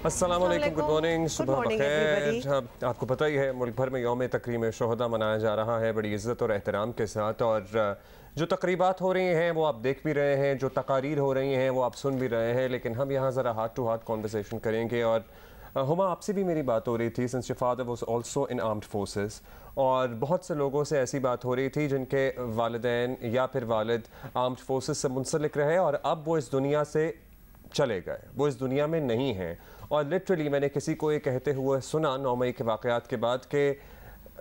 अस्सलाम वालेकुम, good morning, सुबह बखैर। आपको पता ही है मुल्क भर में यौम तकरीम शुहदा मनाया जा रहा है बड़ी इज़्ज़त और एहतराम के साथ। और जो तकरीबात हो रही हैं वो आप देख भी रहे हैं, जो तकारीर हो रही हैं वो आप सुन भी रहे हैं। लेकिन हम यहाँ ज़रा हार्ट टू हार्ट कॉन्वर्सेशन करेंगे। और हुमा, आपसे भी मेरी बात हो रही थी, since your father was also in armed forces, और बहुत से लोगों से ऐसी बात हो रही थी जिनके वालिदैन या फिर वालिद आर्म्ड फोर्सेस से मुंसलिक रहे और अब वो इस दुनिया से चले गए, वो इस दुनिया में नहीं हैं। और लिटरली मैंने किसी को ये कहते हुए सुना 9 मई के वाक़यात के बाद कि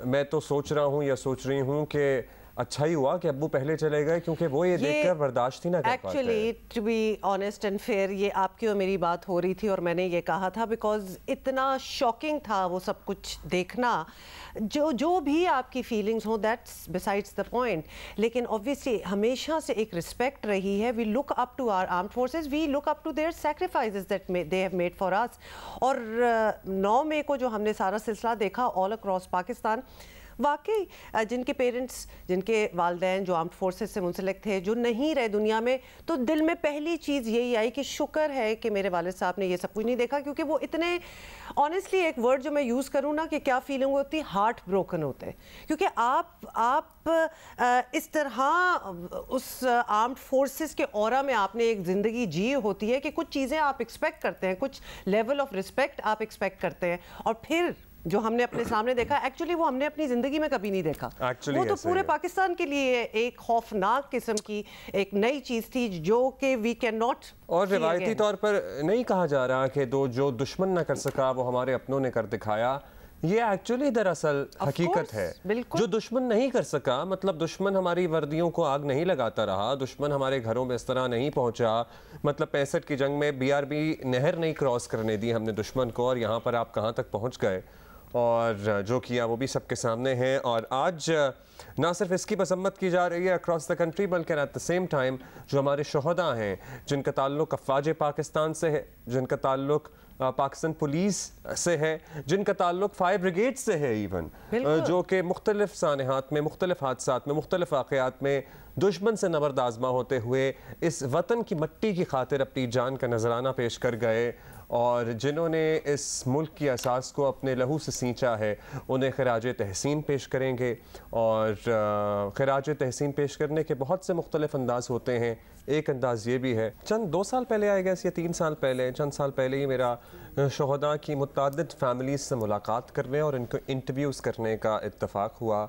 मैं तो सोच रहा हूँ या सोच रही हूँ कि अच्छा ही हुआ कि अब्बू पहले चले गए, क्योंकि वो ये देखकर बर्दाश्त ही ना कर पाते। Actually to be honest and fair, ये आपकी और मेरी बात हो रही थी और मैंने ये कहा था बिकॉज इतना शॉकिंग था वो सब कुछ देखना। जो भी आपकी फीलिंग्स हो, दैट्स बिसाइड्स द पॉइंट। लेकिन ऑब्वियसली हमेशा से एक रिस्पेक्ट रही है। We look up to our armed forces, we look up to their sacrifices that they have made for us. और 9 मई को जो हमने सारा सिलसिला देखा ऑल अक्रॉस पाकिस्तान, वाकई जिनके पेरेंट्स, जिनके वालिदैन जो आर्म्ड फोर्सेस से मुंसलिक थे, जो नहीं रहे दुनिया में, तो दिल में पहली चीज़ यही आई कि शुक्र है कि मेरे वालिद साहब ने ये सब कुछ नहीं देखा। क्योंकि वो इतने ऑनेस्टली, एक वर्ड जो मैं यूज़ करूँ ना कि क्या फीलिंग होती, हार्ट ब्रोकन होते। क्योंकि आप इस तरह उस आर्म्ड फोर्सेस के ऑरा में आपने एक ज़िंदगी जी होती है कि कुछ चीज़ें आप एक्सपेक्ट करते हैं, कुछ लेवल ऑफ रिस्पेक्ट आप एक्सपेक्ट करते हैं, और फिर जो हमने अपने सामने देखा, एक्चुअली वो हमने अपनी ज़िंदगी में कभी नहीं देखा। वो तो पूरे पाकिस्तान के लिए एक खौफनाक किस्म की एक नई चीज़ थी जो कि वी कैन नॉट। और रिवायती तौर पर नहीं कहा जा रहा कि जो दुश्मन न कर सका वो हमारे अपनों ने कर दिखाया। ये एक्चुअली दरअसल हकीकत है। जो दुश्मन नहीं कर सका, मतलब दुश्मन हमारी वर्दियों को आग नहीं लगाता रहा, दुश्मन हमारे घरों में इस तरह नहीं पहुंचा, मतलब 65 की जंग में BRB नहर नहीं क्रॉस करने दी हमने दुश्मन को, और यहाँ पर आप कहाँ तक पहुँच गए और जो किया वो भी सबके सामने है। और आज ना सिर्फ इसकी मसम्मत की जा रही है अक्रॉस द कंट्री, बल्कि एट द सेम टाइम जो हमारे शोहदा हैं, जिनका ताल्लुक अफवाज पाकिस्तान से है, जिनका ताल्लुक पाकिस्तान पुलिस से है, जिनका ताल्लुक फायर ब्रिगेड से है, इवन जो कि मुख्तलिफ सानहात में, मुख्तलिफ हादसात में, मुख्तलिफ वाक़यात में दुश्मन से नबर्द आज़मा होते हुए इस वतन की मट्टी की खातिर अपनी जान का नजराना पेश कर गए, और जिन्होंने इस मुल्क की असास को अपने लहू से सींचा है, उन्हें खराज तहसीन पेश करेंगे। और खराज तहसीन पेश करने के बहुत से मुख्तलिफ अंदाज होते हैं। एक अंदाज़ ये भी है, चंद 2 साल पहले आएगा या 3 साल पहले, चंद साल पहले ही मेरा शोहदा की मुतअद्दिद फैमिलीज़ से मुलाकात करने और इनको इंटरव्यूज़ करने का इत्तफ़ाक़ हुआ।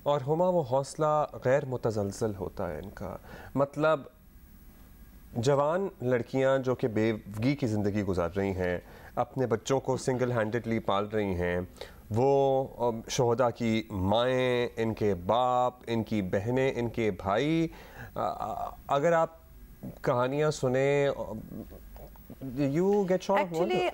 और हुमा, वो हौसला गैर मुतज़लज़ल होता है इनका। मतलब जवान लड़कियां जो कि बेवगी की ज़िंदगी गुजार रही हैं, अपने बच्चों को सिंगल हैंडेडली पाल रही हैं, वो शोहदा की माएँ, इनके बाप, इनकी बहनें, इनके भाई, अगर आप कहानियाँ सुने, यू गेट शॉक। एक्चुअली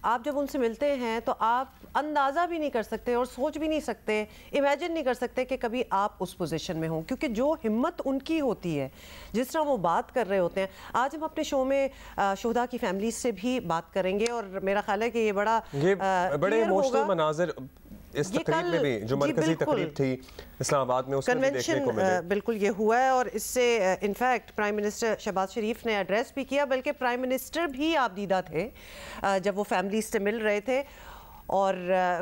आप जब उनसे मिलते हैं तो आप अंदाज़ा भी नहीं कर सकते और सोच भी नहीं सकते, इमेजिन नहीं कर सकते कि कभी आप उस पोजीशन में हों। क्योंकि जो हिम्मत उनकी होती है, जिस तरह वो बात कर रहे होते हैं। आज हम अपने शो में शोहदा की फैमिली से भी बात करेंगे, और मेरा ख्याल है कि ये बड़े इमोशनल मनाज़िर इस तकरीब में भी, जो मरकजी तकरीब थी इस्लामाबाद में, उसमें भी देखने को मिले। बिल्कुल ये हुआ है, और इससे इनफैक्ट प्राइम मिनिस्टर शहबाज शरीफ ने एड्रेस भी किया, बल्कि प्राइम मिनिस्टर भी आप दीदा थे जब वो फैमिली से मिल रहे थे। और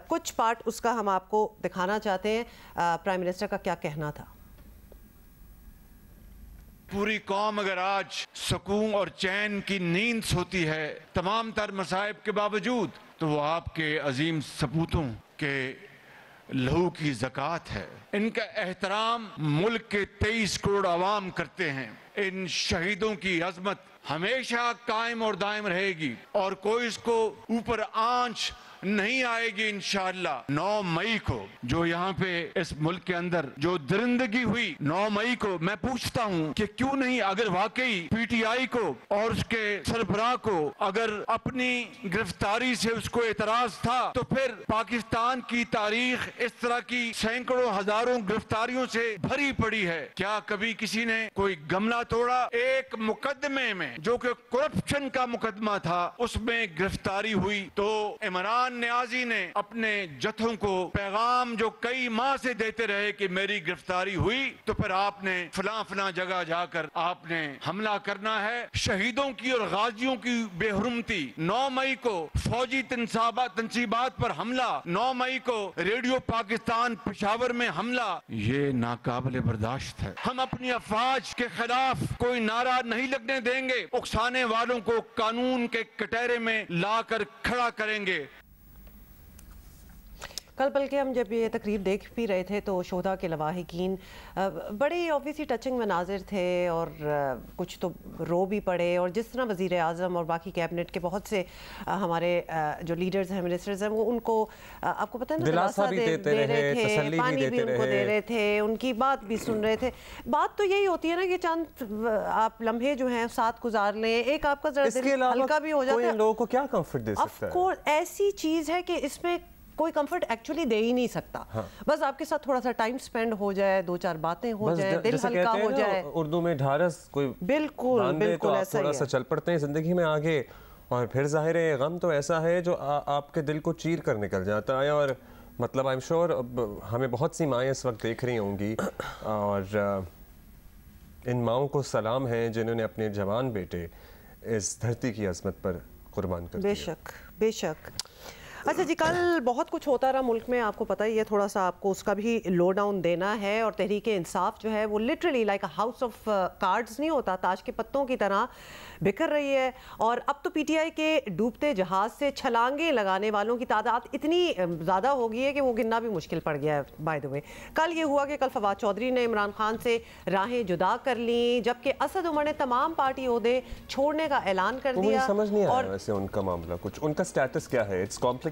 कुछ पार्ट उसका हम आपको दिखाना चाहते हैं, प्राइम मिनिस्टर का क्या कहना था। पूरी कौम अगर आज सुकून और चैन की नींद सोती है तमाम तर मसाइब के बावजूद, तो वो आपके अजीम सपूतों के लहू की ज़कात है। इनका एहतराम मुल्क के 23 करोड़ आवाम करते हैं। इन शहीदों की अजमत हमेशा कायम और दायम रहेगी, और कोई इसको ऊपर आंच नहीं आएगी इंशाअल्लाह। 9 मई को जो यहाँ पे इस मुल्क के अंदर जो दरिंदगी हुई, 9 मई को मैं पूछता हूँ कि क्यों नहीं, अगर वाकई PTI को और उसके सरबराह को अगर अपनी गिरफ्तारी से उसको एतराज था, तो फिर पाकिस्तान की तारीख इस तरह की सैकड़ों हजारों गिरफ्तारियों से भरी पड़ी है। क्या कभी किसी ने कोई गमला तोड़ा? एक मुकदमे में जो कि करप्शन का मुकदमा था, उसमें गिरफ्तारी हुई, तो इमरान इमरान नियाजी ने अपने जत्थों को पैगाम जो कई माह से देते रहे कि मेरी गिरफ्तारी हुई तो फिर आपने फला जगह जाकर आपने हमला करना है। शहीदों की और गाजियों की बेहुरमती, 9 मई को फौजी तंसीबात पर हमला, 9 मई को रेडियो पाकिस्तान पेशावर में हमला, ये नाकाबिले बर्दाश्त है। हम अपनी अफवाज के खिलाफ कोई नारा नहीं लगने देंगे। उकसाने वालों को कानून के कटहरे में लाकर खड़ा करेंगे। कल बल्कि हम जब ये तकरीर देख भी रहे थे तो शोधा के लवाहिकीन बड़े ऑब्वियसली टचिंग मनाजिर थे और कुछ तो रो भी पड़े। और जिस तरह वज़ीर आज़म और बाकी कैबिनेट के बहुत से हमारे जो लीडर्स हैं, मिनिस्टर्स हैं, वो उनको आपको पता है ना दिलासा दे रहे थे, पानी भी उनको दे रहे थे, उनकी बात भी सुन रहे थे। बात तो यही होती है ना कि चंद आप लम्हे जो हैं साथ गुजार लें, एक आपका जरा हल्का भी हो जाता है। लोगों को क्या कंफर्ट दे सकता है? ऑफ कोर्स ऐसी चीज़ है कि इसमें कोई कंफर्ट एक्चुअली दे ही नहीं सकता। हाँ। बस आपके साथ थोड़ा सा टाइम स्पेंड हो जाए, 2-4 बातें हो जाए, दिल हल्का हो जाए। उर्दू में ढारस कोई बिल्कुल बिल्कुल ऐसा थोड़ा सा चल पड़ते हैं जिंदगी में आगे। और फिर जाहिर है गम तो ऐसा है जो आपके दिल को चीर कर निकल जाता है। और मतलब आई एम श्योर हमें बहुत सी माएँ इस वक्त देख रही होंगी और इन माओं को सलाम है जिन्होंने अपने जवान बेटे इस धरती की अजमत पर कुर्बान कर दिया। बेशक बेशक। अच्छा जी, कल बहुत कुछ होता रहा मुल्क में, आपको पता ही है। थोड़ा सा आपको उसका भी लो डाउन देना है। और तहरीक इंसाफ जो है वो literally like a house of cards नहीं होता, ताश के पत्तों की तरह बिखर रही है। और अब तो पीटीआई के डूबते जहाज से छलांगे लगाने वालों की तादाद इतनी ज़्यादा हो गई है कि वो गिनना भी मुश्किल पड़ गया है। बाय द वे, कल ये हुआ कि कल फवाद चौधरी ने इमरान खान से राहें जुदा कर ली, जबकि असद उमर ने तमाम पार्टी ओहदे छोड़ने का ऐलान कर दिया। समझ नहीं आया वैसे उनका मामला, कुछ उनका स्टेटस क्या है? It's complicated.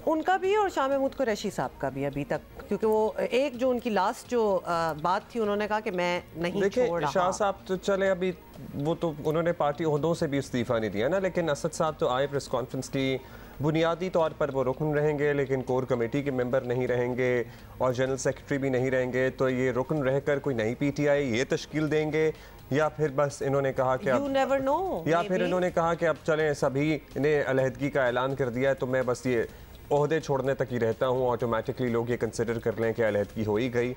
उनका भी और शाह महमूद कुरैशी साहब का भी अभी तक, क्योंकि वो एक जो उनकी लास्ट जो बात थी, उन्होंने कहा कि मैं नहीं छोड़ रहा। शाह साहब तो चले अभी, वो तो उन्होंने पार्टी ओहदों से भी इस्तीफा नहीं दिया ना, लेकिन असद साहब तो आए प्रेस कॉन्फ्रेंस की। बुनियादी तौर पर वो रुकन रहेंगे लेकिन कोर कमेटी के मेंबर नहीं रहेंगे और जनरल सेक्रेटरी भी नहीं रहेंगे। तो ये रुकन रहकर कोई नई पीटीआई ये तश्कील देंगे या फिर बस इन्होंने कहा कि You never know, या फिर इन्होंने कहा कि अब चलें सभी ने अलहदगी का ऐलान कर दिया है तो मैं बस ये ओहदे छोड़ने तक ही रहता हूँ, ऑटोमेटिकली लोग ये कंसिडर कर लें कि अलहदगी हो ही गई।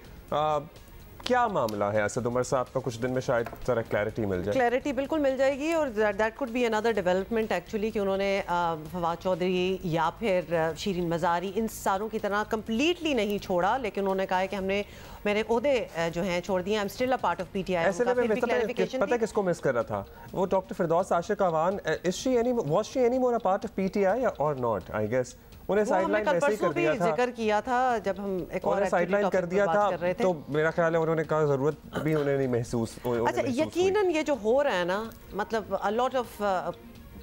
क्या मामला है असद उमर साहब का? कुछ दिन में शायद जरा क्लैरिटी मिल जाए। क्लैरिटी बिल्कुल मिल जाएगी और that could be another development actually कि उन्होंने फवाद चौधरी या फिर शीरीन मज़ारी इन सारों की तरह कम्प्लीटली नहीं छोड़ा, लेकिन उन्होंने कहा है कि हमने मेरे ओहदे जो हैं छोड़ दिए। I am still a part of PTI. ऐसे में पता किसको मिस कर रहा था? वो doctor Firdous Ashiq Awan. Is she any was she any more a part of PTI और नॉट? आई गेस उन्हें साइडलाइन वैसे ही कर दिया था। जिक्र किया था जब हम एक और साइडलाइन कर दिया था, तो मेरा ख्याल है उन्होंने कहा जरूरत भी उन्हें नहीं महसूस। अच्छा, यकीनन ये जो हो रहा है ना, मतलब a lot of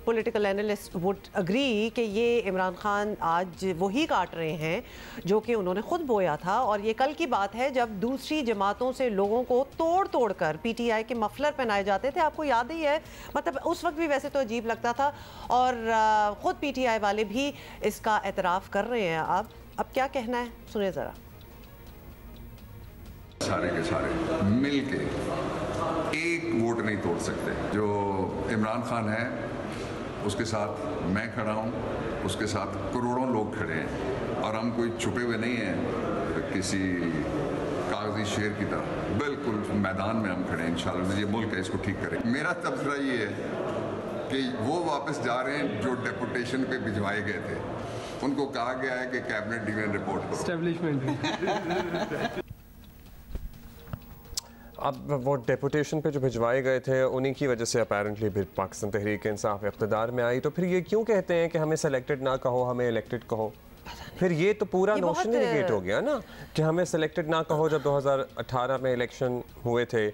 political analyst would agree कि ये इमरान खान आज वही काट रहे हैं जो कि उन्होंने खुद बोया था। और ये कल की बात है जब दूसरी जमातों से लोगों को तोड़ कर पीटीआई के मफलर पहनाए जाते थे। आपको याद ही है, मतलब उस वक्त भी वैसे तो अजीब लगता था और ख़ुद पीटीआई वाले भी इसका एतराफ़ कर रहे हैं। अब क्या कहना है सुने ज़रा। सारे के सारे मिल के एक वोट नहीं तोड़ सकते। जो इमरान खान है उसके साथ मैं खड़ा हूँ, उसके साथ करोड़ों लोग खड़े हैं और हम कोई छुपे हुए नहीं हैं किसी कागजी शेर की तरह। बिल्कुल मैदान में हम खड़े हैं। इंशाल्लाह ये मुल्क है, इसको ठीक करें। मेरा तबसरा ये है कि वो वापस जा रहे हैं जो डेपुटेशन पे भिजवाए गए थे। उनको कहा गया है कि कैबिनेट डिवीजन रिपोर्ट करो। एस्टेब्लिशमेंट अब वो डेपुटेशन पे जो भिजवाए गए थे उन्हीं की वजह से अपेरेंटली फिर पाकिस्तान तहरीक इंसाफ इक़्तिदार में आई। तो फिर ये क्यों कहते हैं कि हमें सेलेक्टेड ना कहो, हमें इलेक्टेड कहो? फिर ये तो पूरा नोशन ही निगेट हो गया ना कि हमें सेलेक्टेड ना कहो। जब 2018 में इलेक्शन हुए थे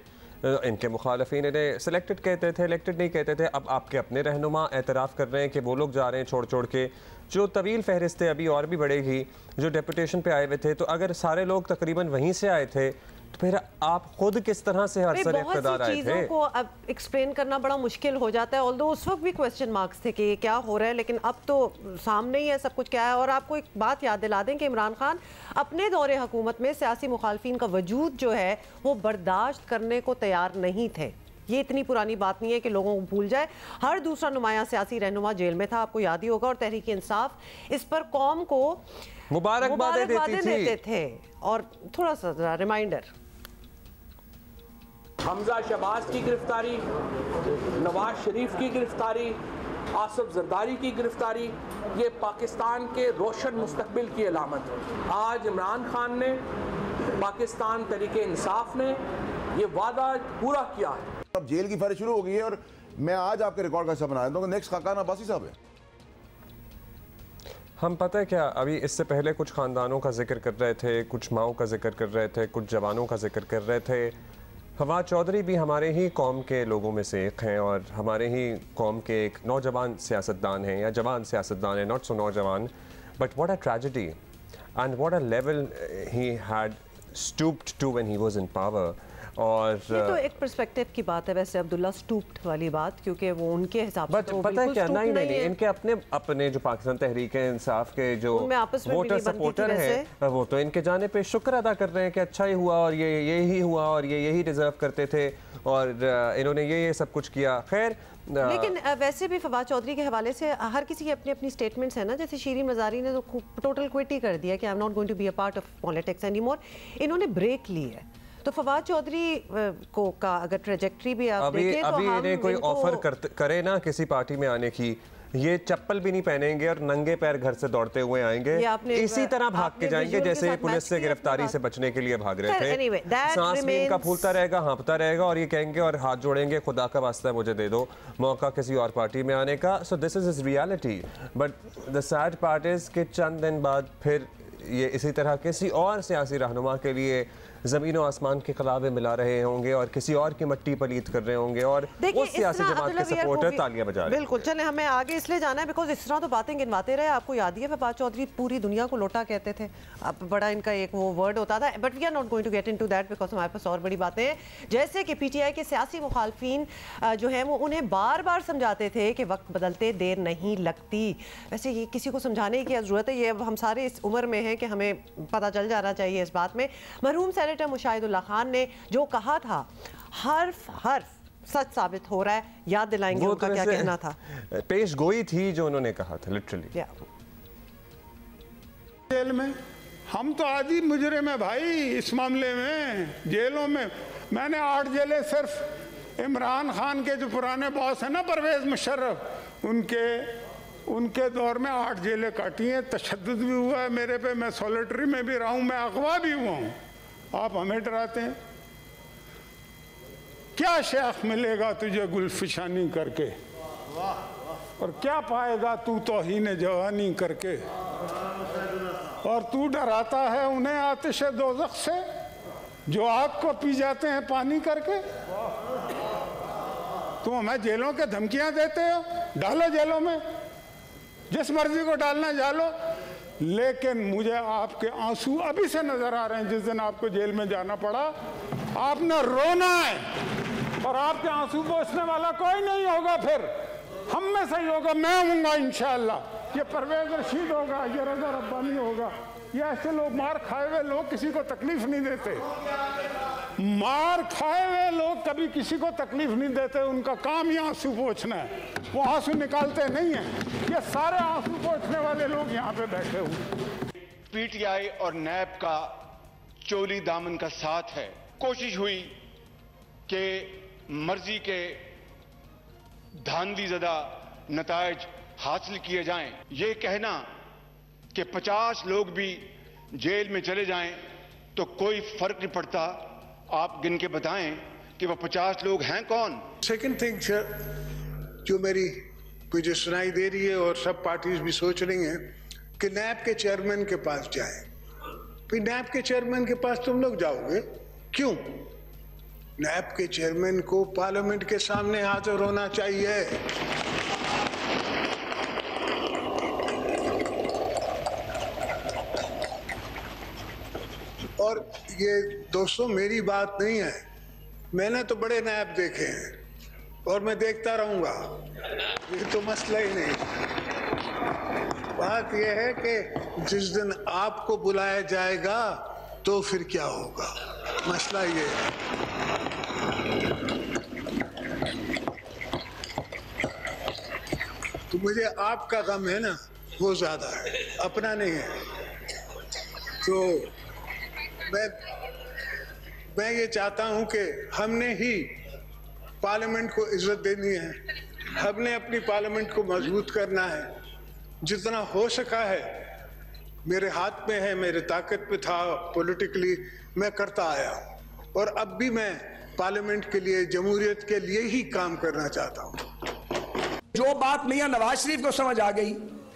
इनके मुखालफीन ने सेलेक्टेड कहते थे, इलेक्टेड नहीं कहते थे। अब आपके अपने रहनुमा एतराफ़ कर रहे हैं कि वो लोग जा रहे हैं छोड़ के। जो तवील फहरिस्त है, अभी और भी बढ़ेगी, जो डेपुटेशन पे आए हुए थे, तो अगर सारे लोग तकरीबन वहीं से आए थे तो फिर आप खुद किस तरह से हर सर इक़्तिदार आए थे? चीज़ों को अब एक्सप्लेन करना बड़ा मुश्किल हो जाता है। ऑल्दो उस वक्त भी क्वेश्चन मार्क्स थे कि क्या हो रहा है, लेकिन अब तो सामने ही है सब कुछ क्या है। और आपको एक बात याद दिला दें कि इमरान खान अपने दौरे हुकूमत में सियासी मुखालफिन का वजूद जो है वो बर्दाश्त करने को तैयार नहीं थे। ये इतनी पुरानी बात नहीं है कि लोगों को भूल जाए। हर दूसरा नुमाया सियासी रहनुमा जेल में था, आपको याद ही होगा, और तहरीक इंसाफ इस पर कौम को मुबारकबादें देते थे। और थोड़ा सा रिमाइंडर, हमजा शहबाज की गिरफ्तारी, नवाज शरीफ की गिरफ्तारी, आसिफ जरदारी की गिरफ्तारी, ये पाकिस्तान के रोशन मुस्तकबिल की अलामत है। आज इमरान खान ने, पाकिस्तान तहरीक इंसाफ ने ये वादा पूरा किया है। अब जेल की फाइल शुरू हो गई है और मैं आज आपके रिकॉर्ड का हिस्सा बना दूंगा। नेक्स्ट खाकान अब्बासी साहब है। हम पता है क्या, अभी इससे पहले कुछ खानदानों का जिक्र कर रहे थे, कुछ माओ का जिक्र कर रहे थे, कुछ जवानों का जिक्र कर रहे थे। फवाद चौधरी भी हमारे ही कौम के लोगों में से एक हैं और हमारे ही कौम के एक नौजवान सियासतदान हैं, या जवान सियासतदान है, नॉट सो नौजवान, but what a tragedy and what a level he had stooped to when he was in power. और ये तो एक पर्सपेक्टिव की बात है वैसे अब्दुल्ला, स्टूप्ड वाली बात, क्योंकि वो उनके हिसाब से तो पता है क्या, नहीं इनके अपने जो पाकिस्तान तहरीक इंसाफ के जो वोटर सपोर्टर हैं, वो तो इनके जाने पे शुक्र अदा कर रहे हैं कि अच्छा ही हुआ और ये ही हुआ और ये यही डिजर्व करते थे और इन्होंने ये सब कुछ किया। खैर, लेकिन वैसे भी फवाद चौधरी के हवाले से हर किसी की अपनी अपनी स्टेटमेंट्स है ना। जैसे शीरीन मज़ारी ने तो टोटल क्विट ही कर दिया कि I am not going to be a part of politics anymore. इन्होंने ब्रेक ली है। तो फवाद चौधरी को का अगर ट्रेजेक्ट्री भी आप देखें तो अभी इन्हें कोई ऑफर करे ना किसी पार्टी में आने की, ये चप्पल भी नहीं पहनेंगे और नंगे पैर घर से दौड़ते हुए आएंगे, इसी तरह भाग के जाएंगे जैसे पुलिस से गिरफ्तारी से बचने के लिए भाग रहे थे। सांस भी इनका फूलता रहेगा, हाँपता रहेगा और ये कहेंगे और हाथ जोड़ेंगे, खुदा का वास्ता मुझे दे दो मौका किसी और पार्टी में आने का। So this is reality. But the sad part is कि चंद दिन बाद फिर ये इसी तरह किसी और सियासी रहनुमा के लिए ज़मीन और आसमान के खिलाफ मिला रहे होंगे और किसी और की मट्टी पलीत कर रहे होंगे और उस सियासी जमात के सपोर्टर तालियां बजा रहे हैं। बिल्कुल, चले हमें आगे इसलिए जाना है बिकॉज इस तरह तो बातें गिनवाते रहे। आपको याद ही है फवाद चौधरी पूरी दुनिया को लोटा कहते थे, अब बड़ा इनका एक वो वर्ड होता था। But we are not going to get into that because हमारे पास और बड़ी बातें हैं। जैसे कि पीटीआई के सियासी मुखालफिन जो हैं वो उन्हें बार बार समझाते थे कि वक्त बदलते देर नहीं लगती। वैसे ये किसी को समझाने की ज़रूरत है, ये अब हम सारे इस उम्र में हैं कि हमें पता चल जाना चाहिए इस बात में। मरहूम सेनेटर मुशाहिदुल्लाह खान ने जो कहा था हर्फ सच साबित हो रहा है। याद दिलाएंगे उनका क्या कहना था। पेश गोई थी जो उन्होंने कहा था लिटरली। जेल में हम तो आदि मुजरिम है भाई इस मामले में। जेलों में मैंने 8 जेलें सिर्फ इमरान खान के जो पुराने बॉस है ना परवेज मुशर्रफ, उनके दौर में 8 जेलें काटी हैं। तशद्दुद भी हुआ है मेरे पे, मैं सॉलिटरी में भी रहा हूँ, मैं अगवा भी हुआ हूँ। आप हमें डराते हैं। क्या शेख मिलेगा तुझे गुलफिशानी करके और क्या पाएगा तू तौहीन जवानी करके। और तू डराता है उन्हें आतिश दोज़ख से जो आग को पी जाते हैं पानी करके। तुम हमें जेलों के धमकियां देते हो, डालो जेलों में, जिस मर्जी को डालना डालो। लेकिन मुझे आपके आंसू अभी से नजर आ रहे हैं। जिस दिन आपको जेल में जाना पड़ा आपने रोना है और आपके आंसू पोंछने वाला कोई नहीं होगा। फिर हम में से ही होगा, मैं हूँगा इंशाअल्लाह। ये परवेज रशीद होगा, ये रज़ा रब्बानी होगा। ये ऐसे लोग, मार खाए हुए लोग किसी को तकलीफ नहीं देते। मार खाए हुए लोग कभी किसी को तकलीफ नहीं देते, उनका काम ही आंसू पोंछना है। वो आंसू निकालते नहीं हैं। ये सारे आंसू पोंछने वाले लोग यहाँ पे बैठे हुए। पीटीआई और नैब का चोली दामन का साथ है। कोशिश हुई कि मर्जी के धांधली ज़दा नतायज हासिल किए जाएं। ये कहना कि 50 लोग भी जेल में चले जाएं तो कोई फर्क नहीं पड़ता। आप गिन के बताएं कि वो 50 लोग हैं कौन। सेकंड थिंग जो मेरी मुझे सुनाई दे रही है और सब पार्टीज भी सोच रही हैं कि नैब के चेयरमैन के पास जाएं। फिर नैब के चेयरमैन के पास तुम लोग जाओगे क्यों? नैब के चेयरमैन को पार्लियामेंट के सामने हाजिर होना चाहिए। और ये दोस्तों मेरी बात नहीं है, मैंने तो बड़े नैब देखे हैं और मैं देखता रहूंगा, ये तो मसला ही नहीं। बात यह है कि जिस दिन आपको बुलाया जाएगा तो फिर क्या होगा, मसला ये है। मुझे आपका गम है ना, वो ज्यादा है, अपना नहीं है। तो मैं ये चाहता हूं कि हमने ही पार्लियामेंट को इज्जत देनी है, हमने अपनी पार्लियामेंट को मजबूत करना है। जितना हो सका है मेरे हाथ में है, मेरे ताकत पे था पॉलिटिकली, मैं करता आया और अब भी मैं पार्लियामेंट के लिए, जमहूरियत के लिए ही काम करना चाहता हूं। जो बात मियां नवाज शरीफ को समझ आ गई,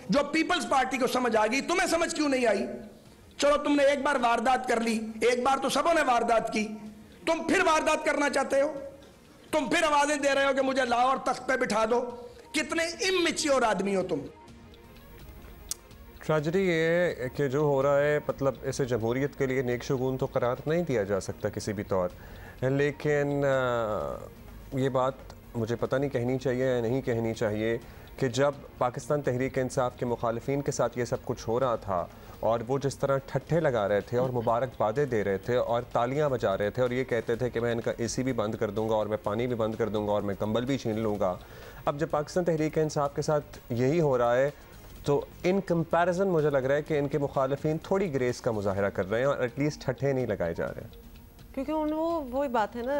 जो पीपल्स पार्टी को समझ आ गई, तुम्हें समझ क्यों नहीं आई? चलो तुमने एक बार वारदात कर ली, एक बार तो सबों ने वारदात की, तुम फिर वारदात करना चाहते हो, तुम फिर आवाजें दे रहे हो कि मुझे लाओ और तख्त पे बिठा दो। कितने इमैच्योर आदमी हो तुम। ट्रेजेडी ये कि जो हो रहा है, मतलब इसे जमहूरियत के लिए नेक शगुन तो करार नहीं दिया जा सकता किसी भी तौर, लेकिन ये बात मुझे पता नहीं कहनी चाहिए या नहीं कहनी चाहिए कि जब पाकिस्तान तहरीक इंसाफ के मुखालिफिन के साथ ये सब कुछ हो रहा था और वो जिस तरह ठट्ठे लगा रहे थे और मुबारकबादें दे रहे थे और तालियां बजा रहे थे और ये कहते थे कि मैं इनका एसी भी बंद कर दूंगा और मैं पानी भी बंद कर दूंगा और मैं कंबल भी छीन लूँगा, अब जब पाकिस्तान तहरीक इंसाफ के साथ यही हो रहा है तो इन कंपैरिजन मुझे लग रहा है कि इनके मुखालिफिन थोड़ी ग्रेस का मुजाहरा कर रहे हैं और एटलीस्ट ठट्ठे नहीं लगाए जा रहे हैं, क्योंकि वही बात है ना,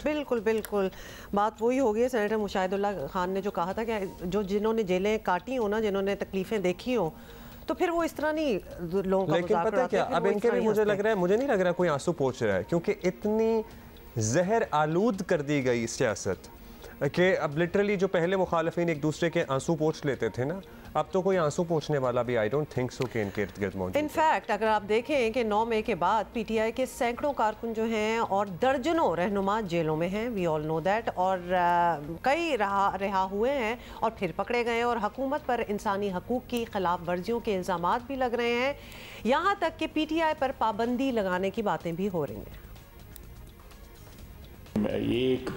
बिल्कुल बिल्कुल बात वही हो गई है। सेनेटर मुशाहिदुल्लाह खान ने जो कहा था कि जिन्होंने जेलें काटी हो ना, जिन्होंने तकलीफें देखी हो, तो फिर वो इस तरह नहीं लोगों का लेकिन पता है क्या, अब इनके भी मुझे नहीं लग रहा कोई आंसू पोंछ रहा है, क्योंकि इतनी जहर आलूद कर दी गई सियासत कि अब लिटरली जो पहले मुखालिफिन एक दूसरे के आंसू पोंछ लेते थे ना, अब तो कोई आंसू पोंछने वाला भी आई डोंट थिंक सो कि इनके इर्द गिर्द मौजूद है। इनफैक्ट अगर आप देखें कि 9 मई के बाद पीटीआई के सैकड़ों कारकुन जो हैं और दर्जनों रहनुमा जेलों में हैं, वी ऑल नो दैट, और कई रिहा हुए हैं और फिर पकड़े गए और हुकूमत पर इंसानी हकूक़ की खिलाफ वर्जियों के इल्ज़ामात भी लग रहे हैं, यहाँ तक कि पीटीआई पर पाबंदी लगाने की बातें भी हो रही हैं। ये एक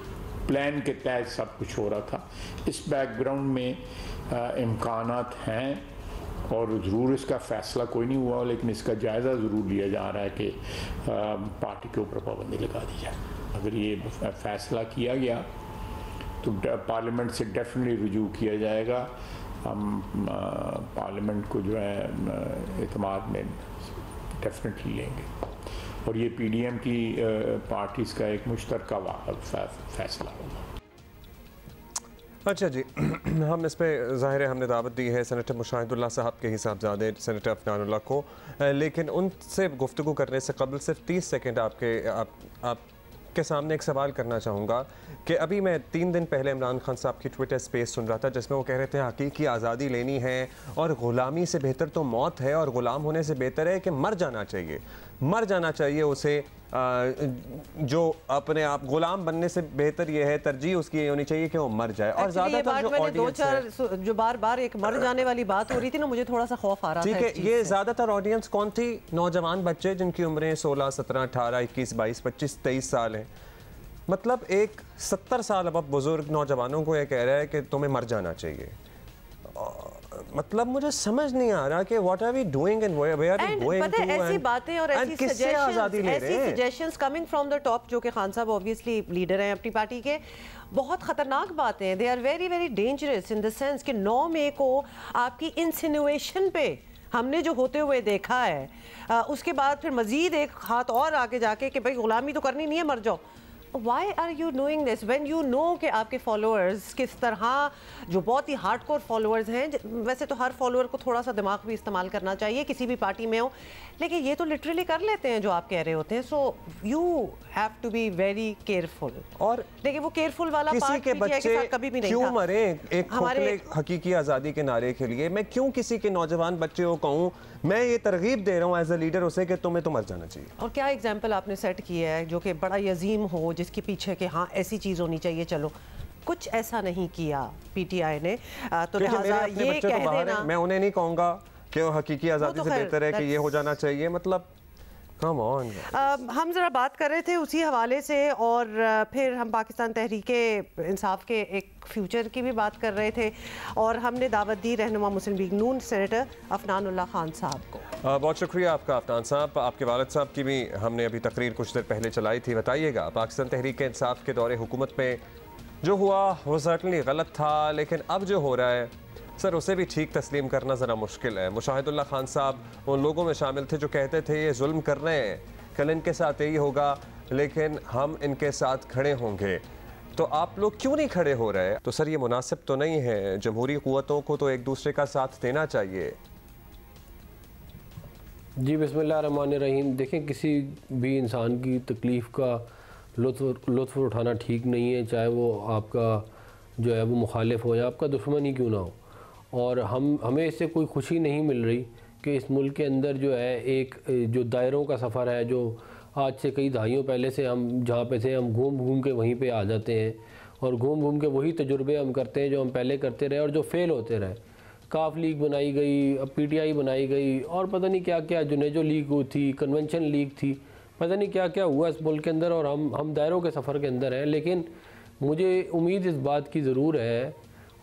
प्लान के तहत सब कुछ हो रहा था। इस बैकग्राउंड में इम्कानात हैं और ज़रूर इसका फ़ैसला कोई नहीं हुआ, लेकिन इसका जायज़ा ज़रूर लिया जा रहा है कि पार्टी के ऊपर पाबंदी लगा दी जाए। अगर ये फ़ैसला किया गया तो पार्लियामेंट से डेफिनेटली रुजू किया जाएगा। हम पार्लियामेंट को जो है एतमाद में डेफिनेटली लेंगे और ये पीडीएम की पार्टीज़ का एक मुश्तरका फ़ैसला होगा। अच्छा जी, हम इस पर ज़ाहिर है हमने दावत दी है सेनेटर मुशाहिदुल्लाह साहब के हिसाबजादे सेनेटर अफनानुल्लाह को, लेकिन उनसे गुफ्तगू करने से कबल सिर्फ 30 सेकंड आपके सामने एक सवाल करना चाहूँगा कि अभी मैं 3 दिन पहले इमरान खान साहब की ट्विटर स्पेस सुन रहा था जिसमें वो कह रहे थे हकीकी आज़ादी लेनी है और ग़ुलामी से बेहतर तो मौत है और ग़ुलाम होने से बेहतर है कि मर जाना चाहिए उसे, जो अपने आप गुलाम बनने से बेहतर ये है, तरजीह उसकी ये होनी चाहिए कि वो मर जाए। और ज़्यादातर जो ऑडियंस है, जो बार एक मर जाने वाली बात हो रही थी ना, मुझे थोड़ा सा खौफ आ रहा था। ठीक है, ये ज़्यादातर ऑडियंस कौन थी? नौजवान बच्चे जिनकी उम्रें 16, 17, 18, 21, 22, 25, 23 साल हैं। मतलब एक 70 साल अब बुजुर्ग नौजवानों को ये कह रहा है कि तुम्हें मर जाना चाहिए। मतलब मुझे समझ नहीं आ रहा कि what are we doing and where are we going to, ऐसी बातें और ऐसी suggestions coming from the top, जो कि खान साहब ऑब्वियसली लीडर हैं अपनी पार्टी के, बहुत खतरनाक बातें हैं। They are very very dangerous in the sense कि 9 मई को आपकी इंसिनुएशन पे हमने जो होते हुए देखा है, उसके बाद फिर मजीद एक हाथ और आगे जाके कि भाई गुलामी तो करनी नहीं है, मर जाओ। Why are you doing this when you know कि आपके फॉलोअर्स किस तरह, जो बहुत ही हार्डकोर फॉलोअर्स हैं, वैसे तो हर फॉलोअर को थोड़ा सा दिमाग भी इस्तेमाल करना चाहिए किसी भी पार्टी में हो, लेकिन ये तो लिटरली कर लेते हैं जो आप कह रहे होते हैं। So you have to be very careful. और लेकिन वो केयरफुल वाला किसी के बच्चे कभी भी नहीं क्यों मरे एक खोखले हकीकी आज़ादी के नारे के लिए? मैं क्यों किसी के नौजवान बच्चे को कहूँ, मैं ये तरगीब दे रहा हूँ एज ए लीडर उसे कि तुम्हें तो मर जाना चाहिए। और क्या एग्जाम्पल आपने सेट किया है जो कि बड़ा यजीम हो, जिसके पीछे कि हाँ ऐसी चीज़ होनी चाहिए, चलो कुछ ऐसा नहीं किया पीटीआई ने, तो लिहाजा ये कह देना, मैं उन्हें नहीं कहूँगा कि वो हकीकी आज़ादी से बेहतर है कि ये हो जाना चाहिए। मतलब कम ऑन। हम ज़रा बात कर रहे थे उसी हवाले से और फिर हम पाकिस्तान तहरीक इंसाफ के एक फ्यूचर की भी बात कर रहे थे और हमने दावत दी रहनुमा मुस्लिम लीग नून सेनेटर अफनानुल्लाह खान साहब को। बहुत शुक्रिया आपका अफनान साहब। आपके वालिद साहब की भी हमने अभी तकरीर कुछ देर पहले चलाई थी, बताइएगा पाकिस्तान तहरीक इंसाफ के दौरे हुकूमत में जो हुआ वो सर्टनली गलत था, लेकिन अब जो हो रहा है सर उसे भी ठीक तस्लीम करना ज़रा मुश्किल है। मुशाहिदुल्लाह खान साहब उन लोगों में शामिल थे जो कहते थे ये जुल्म कर रहे हैं, कल इनके साथ यही होगा, लेकिन हम इनके साथ खड़े होंगे। तो आप लोग क्यों नहीं खड़े हो रहे? तो सर ये मुनासिब तो नहीं है, जमहूरी क़ुव्वतों को तो एक दूसरे का साथ देना चाहिए। जी बिस्मिल्लाहिर्रहमानिर्रहीम। देखें, किसी भी इंसान की तकलीफ़ का लुत्फ़ उठाना ठीक नहीं है, चाहे वो आपका जो है वो मुखालिफ हो या आपका दुश्मन ही क्यों ना हो। और हमें इससे कोई खुशी नहीं मिल रही कि इस मुल्क के अंदर जो है एक जो दायरों का सफ़र है, जो आज से कई दहाइयों पहले से हम जहाँ पे थे हम घूम घूम के वहीं पे आ जाते हैं और घूम घूम के वही तजुर्बे हम करते हैं जो हम पहले करते रहे और जो फ़ेल होते रहे। काफ लीग बनाई गई, अब PTI बनाई गई और पता नहीं क्या क्या, जुनेजो लीग थी, कन्वेंशन लीग थी, पता नहीं क्या क्या हुआ इस मुल्क के अंदर और हम दायरों के सफ़र के अंदर हैं। लेकिन मुझे उम्मीद इस बात की ज़रूर है,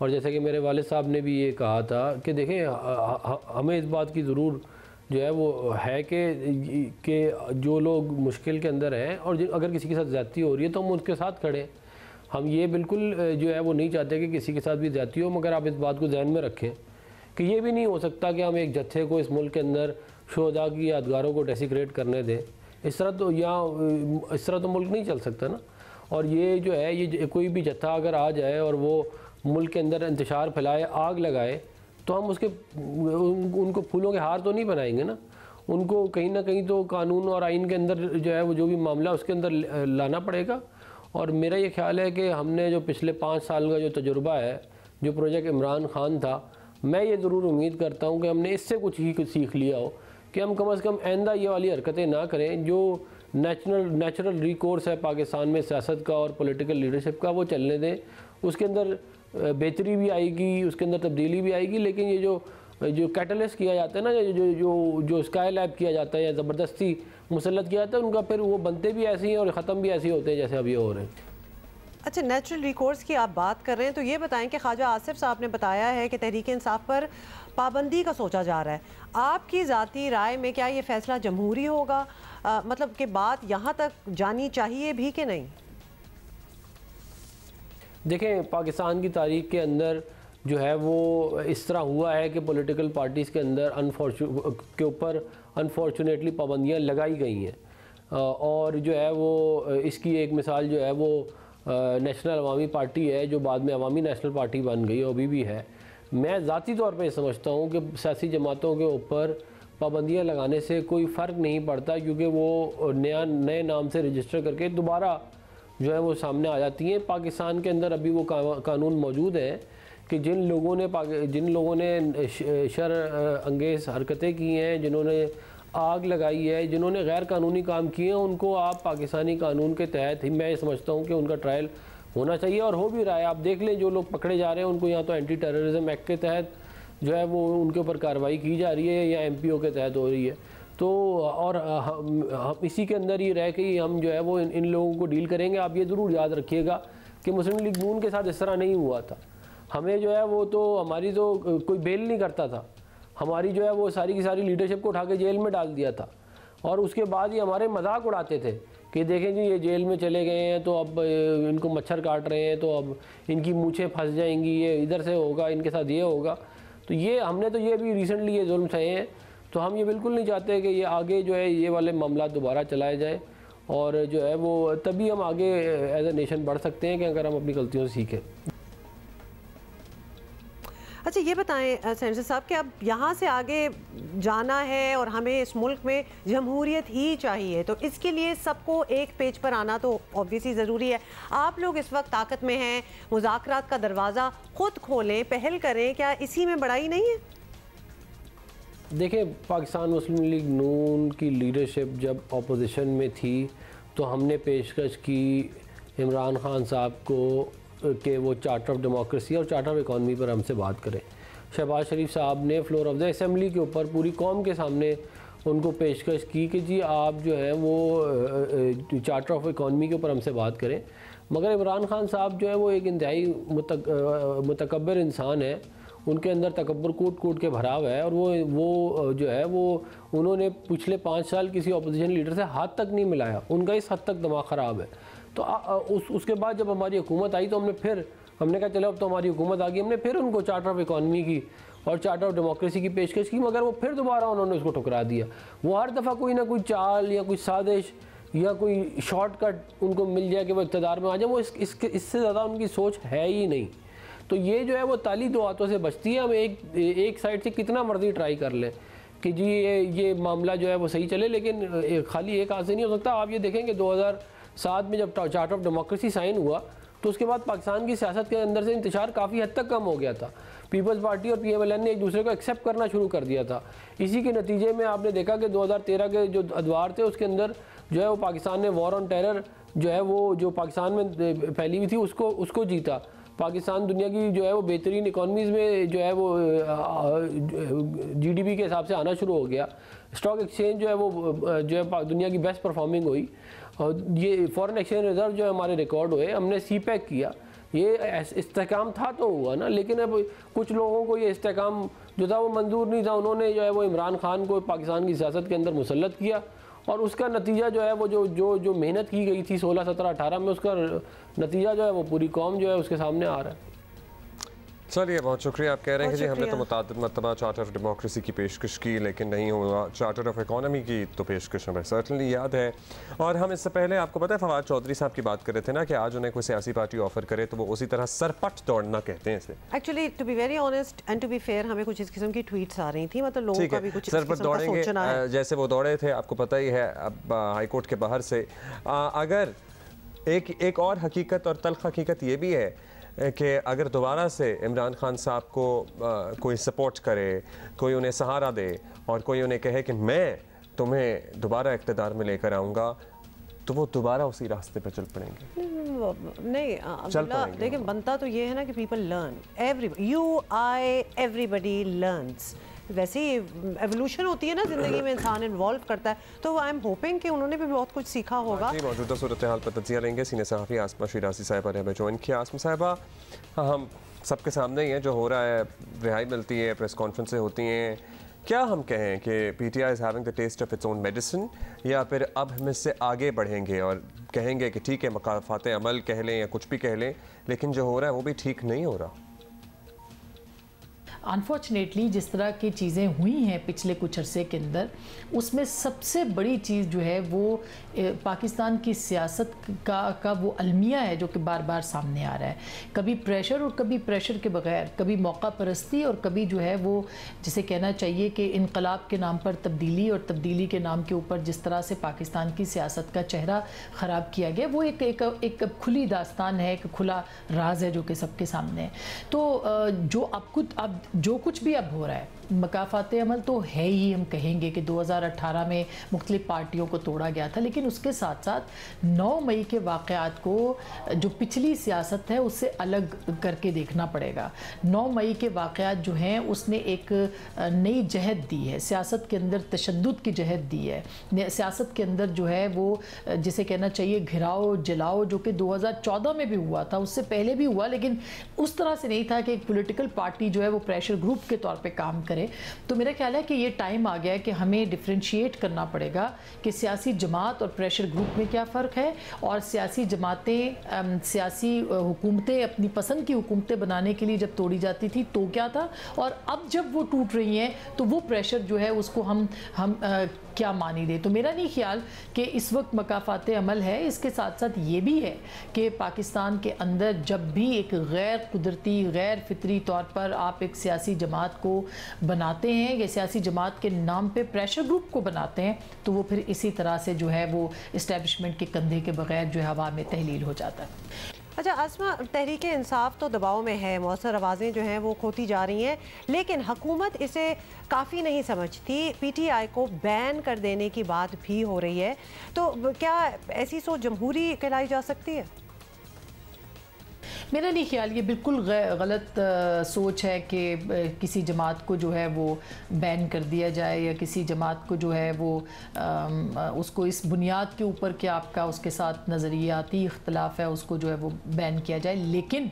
और जैसे कि मेरे वालिद साहब ने भी ये कहा था कि देखें हमें इस बात की ज़रूर जो है वो है कि जो लोग मुश्किल के अंदर हैं और अगर किसी के साथ ज़्यादती हो रही है तो हम उसके साथ खड़े। हम ये बिल्कुल जो है वो नहीं चाहते कि किसी के साथ भी ज़्यादती हो, मगर आप इस बात को ज़हन में रखें कि ये भी नहीं हो सकता कि हम एक जत्थे को इस मुल्क के अंदर शुहदा की यादगारों को डेसिक्रेट करने दें। इस तरह तो मुल्क नहीं चल सकता ना। और ये जो है ये कोई भी जत्था अगर आ जाए और वो मुल्क के अंदर इंतशार फैलाए, आग लगाए, तो हम उनको फूलों के हार तो नहीं बनाएंगे ना। उनको कहीं ना कहीं तो कानून और आइन के अंदर जो है वो जो भी मामला उसके अंदर लाना पड़ेगा। और मेरा ये ख्याल है कि हमने जो पिछले 5 साल का जो तजुर्बा है, जो प्रोजेक्ट इमरान खान था, मैं ये ज़रूर उम्मीद करता हूँ कि हमने इससे कुछ सीख लिया हो कि हम कम से कम आइंदा ये वाली हरकतें ना करें। जो नेचुरल रिकोर्स है पाकिस्तान में सियासत का और पॉलिटिकल लीडरशिप का, वो चलने दें। उसके अंदर बेहतरी भी आएगी, उसके अंदर तब्दीली भी आएगी। लेकिन ये जो कैटलिस्ट किया जाता है ना, जो स्काई लैब किया जाता है या ज़बरदस्ती मुसल्लत किया जाता है, उनका फिर वो बनते भी ऐसे ही और ख़त्म भी ऐसे ही होते हैं जैसे अब ये हो रहे हैं। अच्छा, नेचुरल रिकोर्स की आप बात कर रहे हैं तो ये बताएं कि ख्वाजा आसिफ साहब ने बताया है कि तहरीक इंसाफ पर पाबंदी का सोचा जा रहा है। आपकी ज़ाती राय में क्या ये फ़ैसला जमहूरी होगा, मतलब कि बात यहाँ तक जानी चाहिए भी कि नहीं? देखें, पाकिस्तान की तारीख के अंदर जो है वो इस तरह हुआ है कि पॉलिटिकल पार्टीज़ के अंदर के ऊपर अनफॉर्चुनेटली पाबंदियाँ लगाई गई हैं। और जो है वो इसकी एक मिसाल जो है वो नेशनल अवामी पार्टी है, जो बाद में अवामी नेशनल पार्टी बन गई और अभी भी है। मैं ज़ाती तौर पे समझता हूँ कि सियासी जमातों के ऊपर पाबंदियाँ लगाने से कोई फ़र्क नहीं पड़ता, क्योंकि वो नए नाम से रजिस्टर करके दोबारा जो है वो सामने आ जाती हैं। पाकिस्तान के अंदर अभी वो कानून मौजूद है कि जिन लोगों ने शर अंगेज़ हरकतें की हैं, जिन्होंने आग लगाई है, जिन्होंने गैर कानूनी काम किए हैं, उनको आप पाकिस्तानी कानून के तहत ही मैं समझता हूँ कि उनका ट्रायल होना चाहिए और हो भी रहा है। आप देख लें, जो लोग पकड़े जा रहे हैं उनको या तो एंटी टेररिज्म एक्ट के तहत जो है वो उनके ऊपर कार्रवाई की जा रही है या MPO के तहत हो रही है। तो और हम इसी के अंदर ही रह के ही हम जो है वो इन लोगों को डील करेंगे। आप ये ज़रूर याद रखिएगा कि मुस्लिम लीग नून के साथ इस तरह नहीं हुआ था। हमें जो है वो तो हमारी तो कोई बेल नहीं करता था, हमारी जो है वो सारी की सारी लीडरशिप को उठा के जेल में डाल दिया था। और उसके बाद ही हमारे मजाक उड़ाते थे कि देखें जी ये जेल में चले गए हैं तो अब इनको मच्छर काट रहे हैं, तो अब इनकी मूछें फंस जाएंगी, ये इधर से होगा, इनके साथ ये होगा। तो ये हमने तो ये भी रिसेंटली ये जुल्म सहे हैं। तो हम ये बिल्कुल नहीं चाहते कि ये आगे जो है ये वाले मामला दोबारा चलाए जाए, और जो है वो तभी हम आगे एज ए नेशन बढ़ सकते हैं कि अगर हम अपनी गलतियों से सीखें। अच्छा, ये बताएं सेनेटर साहब कि अब यहाँ से आगे जाना है और हमें इस मुल्क में जमहूरियत ही चाहिए, तो इसके लिए सबको एक पेज पर आना तो ऑब्वियसली ज़रूरी है। आप लोग इस वक्त ताकत में हैं, मुज़ाकरात का दरवाज़ा खुद खोलें, पहल करें, क्या इसी में बड़ाई नहीं है? देखिए, पाकिस्तान मुस्लिम लीग नून की लीडरशिप जब अपोजिशन में थी तो हमने पेशकश की इमरान खान साहब को कि वो चार्टर ऑफ डेमोक्रेसी और चार्टर ऑफ इकॉनमी पर हमसे बात करें। शहबाज शरीफ साहब ने फ्लोर ऑफ द असेंबली के ऊपर पूरी कौम के सामने उनको पेशकश की कि जी आप जो है वो चार्टर ऑफ इकॉनमी के ऊपर हमसे बात करें। मगर इमरान खान साहब जो है वो एक इंतहाई मुतकब्बिर इंसान है, उनके अंदर तकब्बुर कूट कूट के भराव है, और वो जो है वो उन्होंने पिछले 5 साल किसी अपोजिशन लीडर से हाथ तक नहीं मिलाया। उनका इस हद तक दिमाग ख़राब है। तो उसके बाद जब हमारी हुकूमत आई तो हमने कहा चलो अब तो हमारी हुकूमत आ गई, हमने फिर उनको चार्टर ऑफ इकॉनमी की और चार्टर ऑफ डेमोक्रेसी की पेशकश की, मगर वो फिर दोबारा उन्होंने उसको ठुकरा दिया। वो हर दफ़ा कोई ना कोई चाल या कोई साजिश या कोई शॉर्टकट उनको मिल जाए कि वो इक़्तिदार में आ जाए, वो इससे ज़्यादा उनकी सोच है ही नहीं। तो ये जो है वो ताली दो हाथों से बचती है। हम एक साइड से कितना मर्जी ट्राई कर लें कि जी ये मामला जो है वो सही चले, लेकिन खाली एक हाथ से नहीं हो सकता। आप ये देखेंगे 2007 में जब चार्टर ऑफ डेमोक्रेसी साइन हुआ तो उसके बाद पाकिस्तान की सियासत के अंदर से इंतशार काफ़ी हद तक कम हो गया था। पीपल्स पार्टी और PMLN ने एक दूसरे को एक्सेप्ट करना शुरू कर दिया था। इसी के नतीजे में आपने देखा कि 2013 के जो अदवार थे उसके अंदर जो है वो पाकिस्तान ने वॉर ऑन टेरर जो है वो जो पाकिस्तान में फैली हुई थी उसको जीता। पाकिस्तान दुनिया की जो है वो बेहतरीन इकॉनमीज़ में जो है वो GDP के हिसाब से आना शुरू हो गया। स्टॉक एक्सचेंज जो है वो जो है दुनिया की बेस्ट परफॉर्मिंग हुई और ये फॉरेन एक्सचेंज रिजर्व जो है हमारे रिकॉर्ड हुए। हमने CPEC किया, ये इस्तेहकाम था तो हुआ ना, लेकिन अब कुछ लोगों को ये इस्तेहकाम जो था वो मंजूर नहीं था। उन्होंने जो है वो इमरान खान को पाकिस्तान की सियासत के अंदर मुसल्लत किया और उसका नतीजा जो है वो जो मेहनत की गई थी 16, 17, 18 में, उसका नतीजा जो है वो पूरी कौम जो है उसके सामने आ रहा है। चलिए, बहुत शुक्रिया। आप कह रहे हैं कि जी हमने तो मुतादिद मरतबा चार्टर ऑफ डेमोक्रेसी की पेशकश की लेकिन नहीं हुआ, चार्टर ऑफ इकॉनमी की तो पेशकश हमें सर्टनली याद है। और हम इससे पहले आपको पता है फवाद चौधरी साहब की बात कर रहे थे ना कि आज उन्हें कोई सियासी पार्टी ऑफर करे तो वो उसी तरह सरपट दौड़ना कहते हैं इसे। Actually to be very honest and to be fair, हमें कुछ इस किस्म की ट्वीट्स आ रही थी, मतलब लोगों का भी कुछ सरपट दौड़ेंगे जैसे वो दौड़े थे, आपको पता ही है अब हाई कोर्ट के बाहर से। अगर एक और हकीकत और तल्ख हकीकत ये भी है कि अगर दोबारा से इमरान खान साहब को कोई सपोर्ट करे, कोई उन्हें सहारा दे और कोई उन्हें कहे कि मैं तुम्हें दोबारा इक़्तिदार में लेकर आऊँगा, तो वो दोबारा उसी रास्ते पर चल पड़ेंगे। नहीं, लेकिन बनता तो ये है ना कि पीपल लर्न, एवरीबडी लर्न्स। वैसे ही एवोल्यूशन होती है ना ज़िंदगी में, इंसान इन्वॉल्व करता है, तो आई एम होपिंग कि उन्होंने भी बहुत कुछ सीखा होगा। जी, मौजूदा सूरत हाल पर तज्जिया लेंगे। सीनियर सहाफ़ी आसमा शिराज़ी साहिबा ने हमें ज्वाइन किया। आसमा साहिबा, हम सबके सामने ही है जो हो रहा है, रिहाई मिलती है, प्रेस कॉन्फ्रेंसें होती हैं, क्या हम कहें कि PTI is having the test of its own medicine, या फिर अब हम इससे आगे बढ़ेंगे और कहेंगे कि ठीक है मकाफ़ात अमल कह लें या कुछ भी कह लें, लेकिन जो हो रहा है वो भी ठीक नहीं हो रहा? अनफॉर्चुनेटली जिस तरह की चीज़ें हुई हैं पिछले कुछ अरसे के अंदर, उसमें सबसे बड़ी चीज़ जो है वो पाकिस्तान की सियासत का वो अलमिया है जो कि बार बार सामने आ रहा है। कभी प्रेशर और कभी प्रेशर के बगैर, कभी मौका परस्ती और कभी जो है वो जिसे कहना चाहिए कि इनकलाब के नाम पर तब्दीली और तब्दीली के नाम के ऊपर जिस तरह से पाकिस्तान की सियासत का चेहरा ख़राब किया गया, वो एक खुली दास्तान है, एक खुला राज है जो कि सबके सामने है। तो जो कुछ भी अब हो रहा है, मकाफात अमल तो है ही, हम कहेंगे कि 2018 में मुख्तलिफ पार्टियों को तोड़ा गया था, लेकिन उसके साथ साथ 9 मई के वाक़यात को जो पिछली सियासत है उससे अलग करके देखना पड़ेगा। 9 मई के वाक़यात जो हैं उसने एक नई जहद दी है, सियासत के अंदर तशद्दुद की जहद दी है, सियासत के अंदर जो है वो जिसे कहना चाहिए घिराओ जलाओ, जो कि 2014 में भी हुआ था, उससे पहले भी हुआ, लेकिन उस तरह से नहीं था कि एक पॉलिटिकल पार्टी जो है वो प्रेशर ग्रुप के तौर पे काम करे। तो मेरा ख्याल है कि ये टाइम आ गया है कि हमें डिफरेंशिएट करना पड़ेगा कि सियासी जमात और प्रेशर ग्रुप में क्या फ़र्क है, और सियासी जमातें सियासी हुकूमतें अपनी पसंद की हुकूमतें बनाने के लिए जब तोड़ी जाती थी तो क्या था, और अब जब वो टूट रही हैं तो वो प्रेशर जो है उसको हम क्या मानी दे। तो मेरा नहीं ख्याल कि इस वक्त मकाफात अमल है। इसके साथ साथ ये भी है कि पाकिस्तान के अंदर जब भी एक गैर कुदरती गैर फितरी तौर पर आप एक सियासी जमात को बनाते हैं या सियासी जमात के नाम पे प्रेशर ग्रुप को बनाते हैं, तो वो फिर इसी तरह से जो है वो इस्टेब्लिशमेंट के कंधे के बगैर जो है हवा में तहलील हो जाता है। अच्छा आसमा, तहरीक इंसाफ तो दबाव में है, मौसर आवाज़ें जो हैं वो खोती जा रही हैं, लेकिन हुकूमत इसे काफ़ी नहीं समझती। PTI को बैन कर देने की बात भी हो रही है, तो क्या ऐसी सोच जमहूरी कहलाई जा सकती है? मेरा नहीं ख्याल, ये बिल्कुल गलत सोच है कि किसी जमात को जो है वो बैन कर दिया जाए या किसी जमात को जो है वो उसको इस बुनियाद के ऊपर कि आपका उसके साथ नज़रियाती इख्तलाफ है उसको जो है वो बैन किया जाए। लेकिन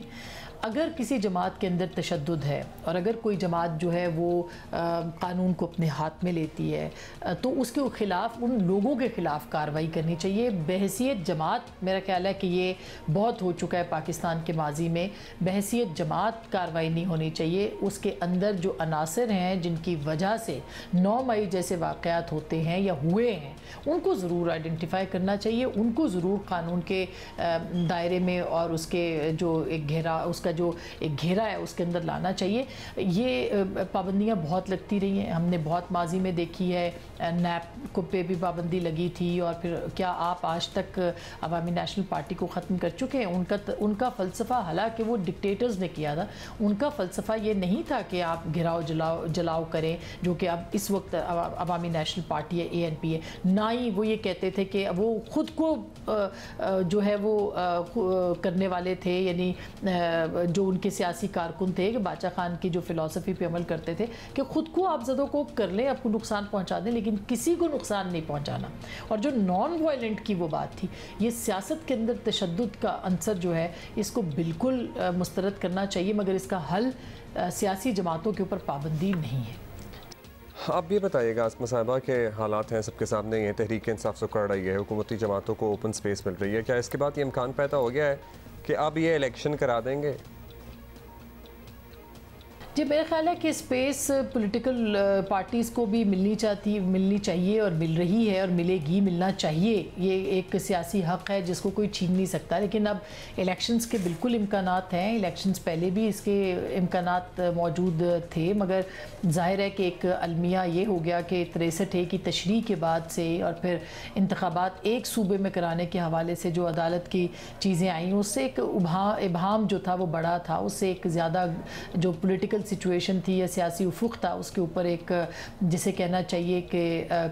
अगर किसी जमात के अंदर तशद्दुद है और अगर कोई जमात जो है वो कानून को अपने हाथ में लेती है तो उसके ख़िलाफ़, उन लोगों के ख़िलाफ़ कार्रवाई करनी चाहिए बहैसियत जमात। मेरा ख्याल है कि ये बहुत हो चुका है पाकिस्तान के माजी में, बहैसियत जमात कार्रवाई नहीं होनी चाहिए। उसके अंदर जो अनासर हैं जिनकी वजह से 9 मई जैसे वाक़यात होते हैं या हुए हैं, उनको ज़रूर आइडेंटिफाई करना चाहिए, उनको ज़रूर कानून के दायरे में और उसके जो एक घेरा, उसका जो एक घेरा है उसके अंदर लाना चाहिए। ये पाबंदियाँ बहुत लगती रही हैं, हमने बहुत माजी में देखी है। नैप को पे भी पाबंदी लगी थी और फिर क्या आप आज तक अवामी नेशनल पार्टी को ख़त्म कर चुके हैं? उनका फ़लसफ़ा, हालांकि वो डिक्टेटर्स ने किया था, उनका फ़लसफ़ा ये नहीं था कि आप घिराव जलाओ करें, जो कि अब इस वक्त अवामी नेशनल पार्टी है, ANP है। ना ही वो ये कहते थे कि वो ख़ुद को जो है वो करने वाले थे, यानी जो उनके सियासी कारकुन थे कि बादशाह खान की जो फ़िलासफ़ी पे अमल करते थे कि ख़ुद को आप ज़दों को कर लें, आपको नुकसान पहुँचा दें, लेकिन किसी को नुकसान नहीं पहुँचाना। और जो नॉन वायलेंट की वो बात थी, ये सियासत के अंदर तशद्दुद का अंसर जो है इसको बिल्कुल मुस्तरद करना चाहिए, मगर इसका हल सियासी जमातों के ऊपर पाबंदी नहीं है। आप ये बताइएगा आसमा साहिबा के हालात हैं सबके सामने, ये तहरीक इंसाफ से कर रही है, हुकूमती जमातों को ओपन स्पेस मिल रही है, क्या इसके बाद ये इम्कान पैदा हो गया है कि अब ये इलेक्शन करा देंगे? जी, मेरा ख्याल है कि स्पेस पॉलिटिकल पार्टीज़ को भी मिलनी चाहिए और मिल रही है और मिलेगी, मिलना चाहिए। ये एक सियासी हक़ है जिसको कोई छीन नहीं सकता। लेकिन अब इलेक्शंस के बिल्कुल इम्कानात हैं, इलेक्शंस पहले भी इसके इम्कानात मौजूद थे, मगर ज़ाहिर है कि एक अलमिया ये हो गया कि 63 की तशरीह के बाद से और फिर इंतखाबात एक सूबे में कराने के हवाले से जो अदालत की चीज़ें आई, उससे एक इबहाम जो था वो बड़ा था, उससे एक ज़्यादा जो पॉलिटिकल सिचुएशन थी या सियासी उफुक था उसके ऊपर एक जिसे कहना चाहिए कि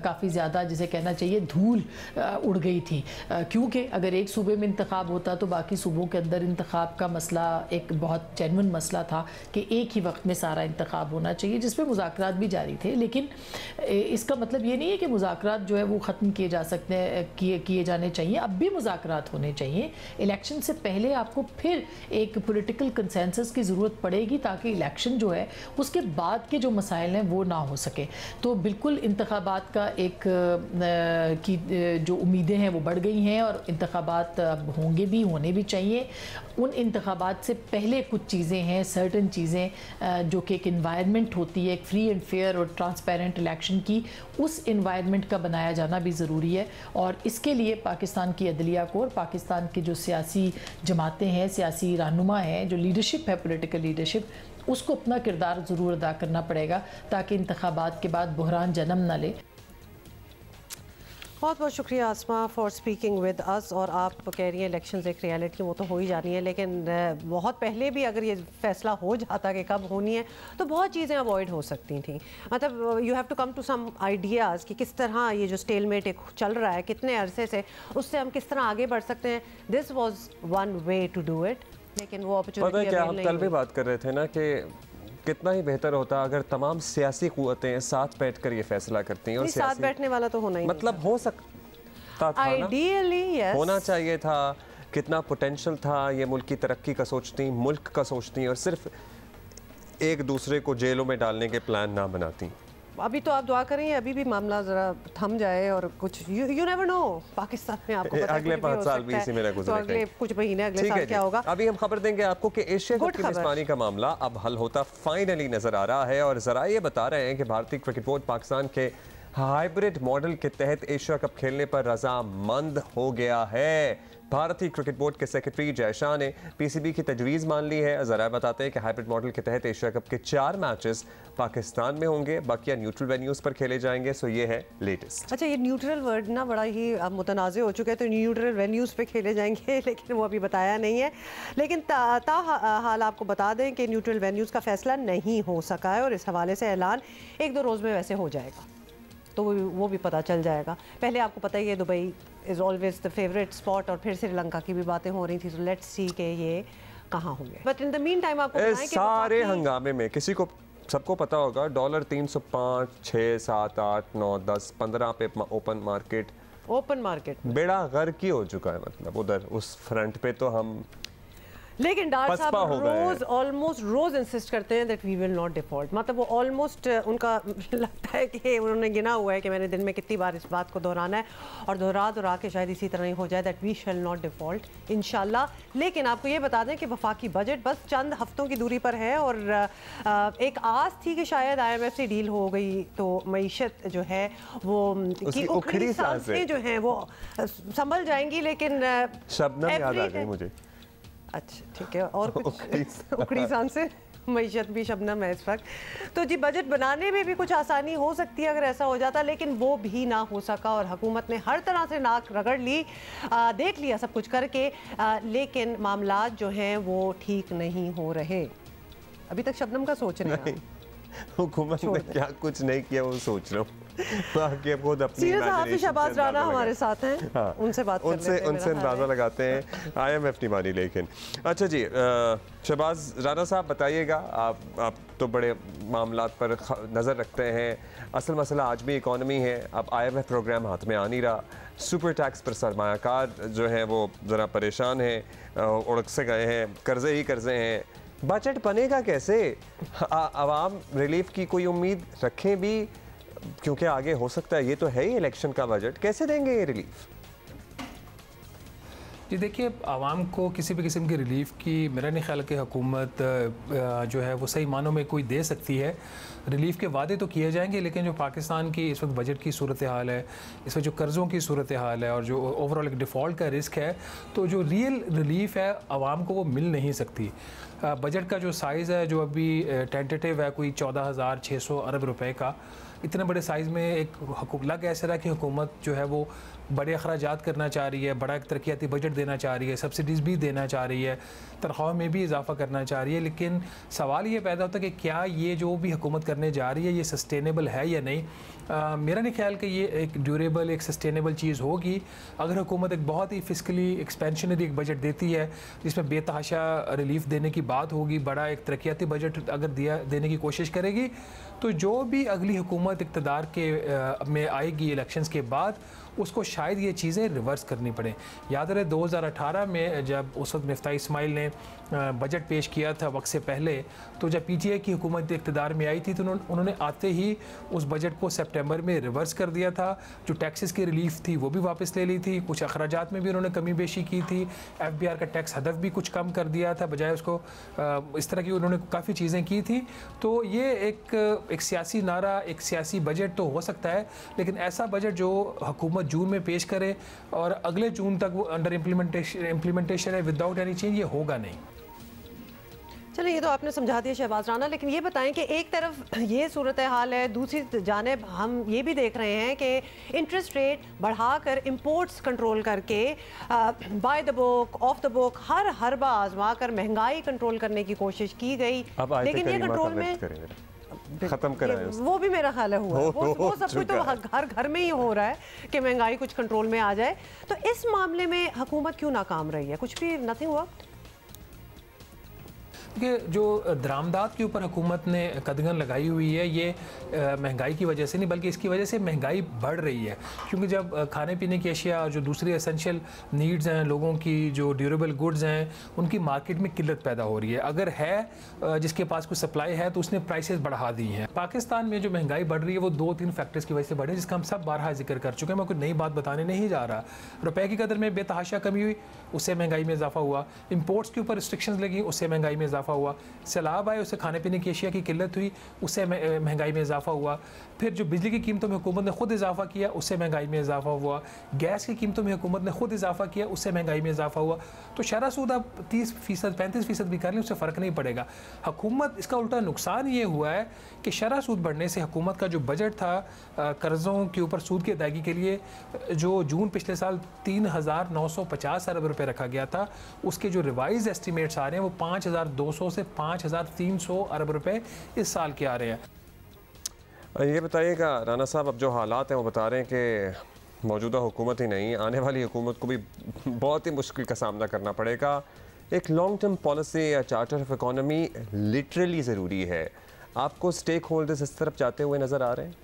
काफ़ी ज़्यादा जिसे कहना चाहिए धूल उड़ गई थी, क्योंकि अगर एक सूबे में इंतखाब होता तो बाकी सूबों के अंदर इंतखाब का मसला एक बहुत जेन्युइन मसला था कि एक ही वक्त में सारा इंतखाब होना चाहिए, जिसमें मुज़ाकरात भी जारी थे। लेकिन इसका मतलब ये नहीं है कि मुज़ाकरात जो है वो ख़त्म किए जा सकते हैं, किए जाने चाहिए, अब भी मुज़ाकरात होने चाहिए। इलेक्शन से पहले आपको फिर एक पॉलिटिकल कंसेंसस की ज़रूरत पड़ेगी ताकि इलेक्शन जो है उसके बाद के जो मसाइल हैं वो ना हो सके। तो बिल्कुल इंतखाबात का एक की जो उम्मीदें हैं वो बढ़ गई हैं और इंतखाबात अब होंगे भी, होने भी चाहिए। उन इंतखाबात से पहले कुछ चीज़ें हैं, सर्टन चीज़ें जो कि एक इन्वायरमेंट होती है, एक फ्री एंड फेयर और ट्रांसपेरेंट इलेक्शन की, उस इन्वायरमेंट का बनाया जाना भी ज़रूरी है। और इसके लिए पाकिस्तान की अदलिया को और पाकिस्तान की जो सियासी जमातें हैं, सियासी रहनुमा हैं, जो लीडरशिप है, पॉलिटिकल लीडरशिप, उसको अपना किरदार ज़रूर अदा करना पड़ेगा ताकि इंतखाबात के बाद बहरान जन्म न ले। बहुत बहुत शुक्रिया आसमा फॉर स्पीकिंग विद अस। और आप कह रही हैं इलेक्शंस एक रियलिटी, वो तो हो ही जानी है, लेकिन बहुत पहले भी अगर ये फैसला हो जाता कि कब होनी है तो बहुत चीज़ें अवॉइड हो सकती थी। मतलब you have to come to some ideas कि किस तरह ये जो स्टेलमेट एक चल रहा है कितने अरसे से, उससे हम किस तरह आगे बढ़ सकते हैं। This was one way to do it, लेकिन वो अपॉर्चुनिटी क्या हम कल भी बात कर रहे थे ना कि कितना ही बेहतर होता अगर तमाम सियासी कुव्वतें साथ बैठकर ये फैसला करती हैं। और साथ बैठने वाला तो होना ही मतलब हो सकता था, आइडियली यस होना चाहिए था। कितना पोटेंशियल था, ये मुल्क की तरक्की का सोचती, मुल्क का सोचती और सिर्फ एक दूसरे को जेलों में डालने के प्लान ना बनाती। अभी तो आप दुआ करें अभी भी मामला जरा थम जाए और कुछ यू नेवर नो, पाकिस्तान में आपको पता अगले 5 साल भी इसी में गुजरेंगे, तो अगले कुछ महीने अगले साल क्या होगा। अभी हम खबर देंगे आपको कि एशिया कप की मेजबानी का मामला अब हल होता फाइनली नजर आ रहा है और जरा ये बता रहे हैं कि भारतीय क्रिकेट बोर्ड पाकिस्तान के हाइब्रिड मॉडल के तहत एशिया कप खेलने पर रजामंद हो गया है। भारतीय क्रिकेट बोर्ड के सेक्रेटरी जय शाह ने पीसीबी की तजवीज़ मान ली है। ज़रा बताते हैं कि हाइब्रिड मॉडल के तहत एशिया कप के 4 मैचेस पाकिस्तान में होंगे, बाकी न्यूट्रल वेन्यूज़ पर खेले जाएंगे। सो ये है लेटेस्ट। अच्छा, ये न्यूट्रल वर्ड ना बड़ा ही मुतनाज़ हो चुका है, तो न्यूट्रल वेन्यूज़ पे खेले जाएंगे लेकिन वो अभी बताया नहीं है। लेकिन हाल आपको बता दें कि न्यूट्रल वेन्यूज़ का फैसला नहीं हो सका है और इस हवाले से ऐलान 1-2 रोज़ में वैसे हो जाएगा, तो वो भी पता चल जाएगा। पहले आपको पता ही है Dubai is always the favourite spot और फिर श्रीलंका की भी बातें हो रही थी, तो लेट्स सी के ये कहाँ होंगे। But in the mean time आपको बताएं कि सारे हंगामे में किसी को सबको पता होगा डॉलर 305, 6, 7, 8, 9, 10, 15 पे ओपन मार्केट बेड़ा गर्क ही हो चुका है। मतलब उधर उस फ्रंट पे तो हम लेकिन डॉक्टर साहब रोज ऑलमोस्ट रोज इंसिस्ट करते हैं that we will not default, मतलब वो ऑलमोस्ट उनका लगता है कि उन्होंने गिना हुआ है कि मैंने दिन में कितनी बार इस बात को दोहराना है और दोहरा के शायद इसी तरह ही हो जाए that we shall not default इंशाल्लाह। लेकिन आपको ये बता दें कि वफाकी बजट बस चंद हफ्तों की दूरी पर है और एक आस थी कि शायद IMF से डील हो गई तो मईशत जो है वो की उखड़ी सांसें जो हैं वो संभल जाएंगी, लेकिन शबनम याद आ गई मुझे। अच्छा ठीक है, और कुछ उखड़ी सांसें मईशत भी शबनम है इस वक्त। तो जी बजट बनाने में भी कुछ आसानी हो सकती है अगर ऐसा हो जाता, लेकिन वो भी ना हो सका और हुकूमत ने हर तरह से नाक रगड़ ली, देख लिया सब कुछ करके, लेकिन मामलात जो हैं वो ठीक नहीं हो रहे। अभी तक शबनम का सोच रहे हैं हुकूमत ने क्या कुछ नहीं किया वो सोच रहा हूँ। बाकी खुद अपनी शहबाज राना हमारे साथ हैं, हाँ, उनसे बात उनसे अंदाज़ा लगाते हैं। IMF नहीं मानी लेकिन। अच्छा जी शहबाज राना साहब बताइएगा, आप तो बड़े मामलात पर नज़र रखते हैं। असल मसला आज भी इकॉनमी है, अब IMF प्रोग्राम हाथ में आ नहीं रहा, सुपर टैक्स पर सरमायाकार जो है वो ज़रा परेशान हैं, उड़क से गए हैं, कर्जे ही कर्जे हैं। बजट बनेगा कैसे? आवाम रिलीफ की कोई उम्मीद रखें भी, क्योंकि आगे हो सकता है, ये तो है ही इलेक्शन का बजट, कैसे देंगे ये रिलीफ? जी देखिए, आवाम को किसी भी किस्म की रिलीफ की मेरा नहीं ख्याल कि हुकूमत जो है वो सही मानों में कोई दे सकती है। रिलीफ के वादे तो किए जाएंगे, लेकिन जो पाकिस्तान की इस वक्त बजट की सूरत हाल है, इस वक्त जो कर्ज़ों की सूरत हाल है और जो ओवरऑल एक डिफ़ॉल्ट का रिस्क है, तो जो रियल रिलीफ है आवाम को वो मिल नहीं सकती। बजट का जो साइज़ है जो अभी टेंटेटिव है कोई 14,600 अरब रुपए का, इतने बड़े साइज़ में एक लग ऐसा रहा कि हुकूमत जो है वो बड़े अखराजात करना चाह रही है, बड़ा एक तरक्याती बजट देना चाह रही है, सब्सिडीज़ भी देना चाह रही है, तनख्वाह में भी इजाफा करना चाह रही है। लेकिन सवाल ये पैदा होता है कि क्या ये जो भी हुकूमत करने जा रही है ये सस्टेनेबल है या नहीं। मेरा नहीं ख्याल कि ये एक ड्यूरेबल एक सस्टेनेबल चीज़ होगी। अगर हुकूमत एक बहुत ही फिस्कली एक्सपेंशनरी एक बजट देती है जिसमें बेतहाशा रिलीफ देने की बात होगी, बड़ा एक तरक्याती बजट अगर देने की कोशिश करेगी, तो जो भी अगली हुकूमत इक़्तिदार के में आएगी इलेक्शंस के बाद, उसको शायद ये चीज़ें रिवर्स करनी पड़े। याद रहे 2018 में जब उस वक्त मिफ्ताह इस्माइल ने बजट पेश किया था वक्त से पहले, तो जब PTI की हुकूमत इक़्तिदार में आई थी तो उन्होंने आते ही उस बजट को सितंबर में रिवर्स कर दिया था। जो टैक्सेस की रिलीफ थी वो भी वापस ले ली थी, कुछ अखराजात में भी उन्होंने कमी बेशी की थी, FBR का टैक्स हदफ भी कुछ कम कर दिया था, बजाय उसको इस तरह की उन्होंने काफ़ी चीज़ें की थी। तो ये एक सियासी नारा, एक सियासी बजट तो हो सकता है, लेकिन ऐसा बजट जो हुकूमत जून में पेश करे और अगले जून तक वो अंडर इम्प्लीमेंटेशन है विदाउट एनी चेंज, ये होगा नहीं। चलिए ये तो आपने समझा दिया शहबाज राना, लेकिन ये बताएं कि एक तरफ ये सूरत हाल है, दूसरी जानिब हम ये भी देख रहे हैं कि इंटरेस्ट रेट बढ़ाकर इंपोर्ट्स कंट्रोल करके by the book of the book हर हरबा आजमा कर महंगाई कंट्रोल करने की कोशिश की गई, लेकिन ये कंट्रोल में खत्म कराएं वो भी मेरा ख्याल है हुआ वो सब कुछ तो हर घर में ही हो रहा है कि महंगाई कुछ कंट्रोल में आ जाए। तो इस मामले में हुकूमत क्यों नाकाम रही है? कुछ भी नथिंग हुआ कि जो दरामदात के ऊपर हुकूमत ने कदगन लगाई हुई है, ये महंगाई की वजह से नहीं बल्कि इसकी वजह से महंगाई बढ़ रही है। क्योंकि जब खाने पीने की अशिया, जो दूसरी एसेंशियल नीड्स हैं लोगों की, जो ड्यूरेबल गुड्स हैं, उनकी मार्केट में किल्लत पैदा हो रही है। अगर है जिसके पास कोई सप्लाई है तो उसने प्राइसेस बढ़ा दी हैं। पाकिस्तान में जो महंगाई बढ़ रही है वो 2-3 फैक्टर्स की वजह से बढ़ी है, जिसका हम सब बारहा जिक्र कर चुके हैं, मैं कोई नई बात बताने नहीं जा रहा। रुपए की कदर में बेतहाशा कमी हुई, उससे महंगाई में इजाफा हुआ। इंपोर्ट्स के ऊपर रिस्ट्रिक्शंस लगी, उससे महंगाई में इजाफा हुआ। सैलाब आए, उससे खाने पीने की अशिया की किल्लत हुई, उससे महंगाई में इजाफा हुआ। फिर जो बिजली की कीमतों में हुकूमत ने खुद इजाफा किया, उससे महंगाई में इजाफा हुआ। गैस की कीमतों में हुकूमत ने खुद इजाफा किया, उससे महंगाई में इजाफा हुआ। तो शरह सूद आप 30%, 35% भी कर लें, उससे फ़र्क नहीं पड़ेगा। हुकूमत, इसका उल्टा नुकसान ये हुआ है कि शरह सूद बढ़ने से हुकूमत का जो बजट था कर्ज़ों के ऊपर सूद की अदायगी के लिए, जो जून पिछले साल 3,950 अरब रुपये रखा गया था, उसके जो रिवाइज एस्टिमेट्स आ रहे हैं वो 5,200 से 5,300 अरब रुपए इस साल के आ रहे हैं। ये बताइएगा राना साहब, अब जो हालात हैं वो बता रहे हैं कि मौजूदा हुकूमत ही नहीं, आने वाली हुकूमत को भी बहुत ही मुश्किल का सामना करना पड़ेगा। एक लॉन्ग टर्म पॉलिसी या चार्टर ऑफ इकोनॉमी लिटरली ज़रूरी है। आपको स्टेक होल्डर्स इस तरफ जाते हुए नज़र आ रहे हैं?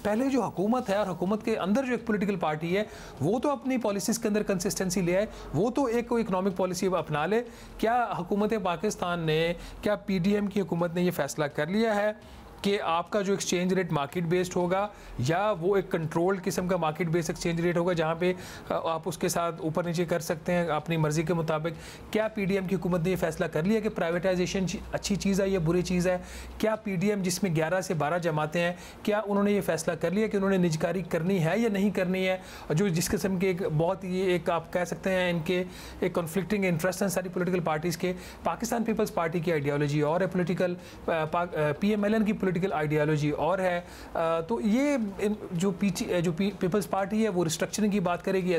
पहले जो हुकूमत है और हुकूमत के अंदर जो एक पॉलिटिकल पार्टी है वो तो अपनी पॉलिसीज़ के अंदर कंसिस्टेंसी ले आए, वो तो एक कोई इकनॉमिक पॉलिसी अपना ले। क्या हुकूमत पाकिस्तान ने, क्या PDM की हुकूमत ने ये फैसला कर लिया है कि आपका जो एक्सचेंज रेट मार्केट बेस्ड होगा या वो एक कंट्रोल्ड किस्म का मार्केट बेस्ड एक्सचेंज रेट होगा जहाँ पे आप उसके साथ ऊपर नीचे कर सकते हैं अपनी मर्ज़ी के मुताबिक? क्या PDM की हुकूमत ने ये फैसला कर लिया कि प्राइवेटाइजेशन अच्छी चीज़ है या बुरी चीज़ है? क्या PDM जिसमें 11 से 12 जमातें हैं, क्या उन्होंने ये फैसला कर लिया कि उन्होंने निजकारी करनी है या नहीं करनी है? जो जिस किस्म के एक बहुत ये एक आप कह सकते हैं इनके एक कॉन्फ्लिक्टिंग इंटरेस्ट हैं सारी पोलिटिकल पार्टीज़ के। पाकिस्तान पीपल्स पार्टी की आइडियालॉजी और है, पोलिटिकल PMLN की पोलिटिकल आइडियालॉजी और है। तो ये जो पीपल्स पार्टी है वो रिस्ट्रक्चरिंग की बात करेगी,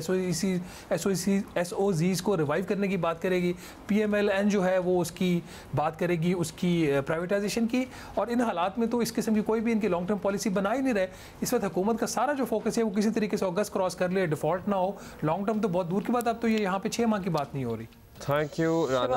SOZs को रिवाइव करने की बात करेगी। PMLN जो है वो उसकी बात करेगी उसकी प्राइवेटाइजेशन की। और इन हालात में तो इस किस्म की कोई भी इनकी लॉन्ग टर्म पॉलिसी बना ही नहीं रहे। इस वक्त हुकूमत का सारा जो फोकस है वो किसी तरीके से अगस्त क्रॉस कर ले, डिफॉल्ट ना हो। लॉन्ग टर्म तो बहुत दूर की बात, अब तो ये यहाँ पे 6 माह की बात नहीं हो रही। Thank you Rana.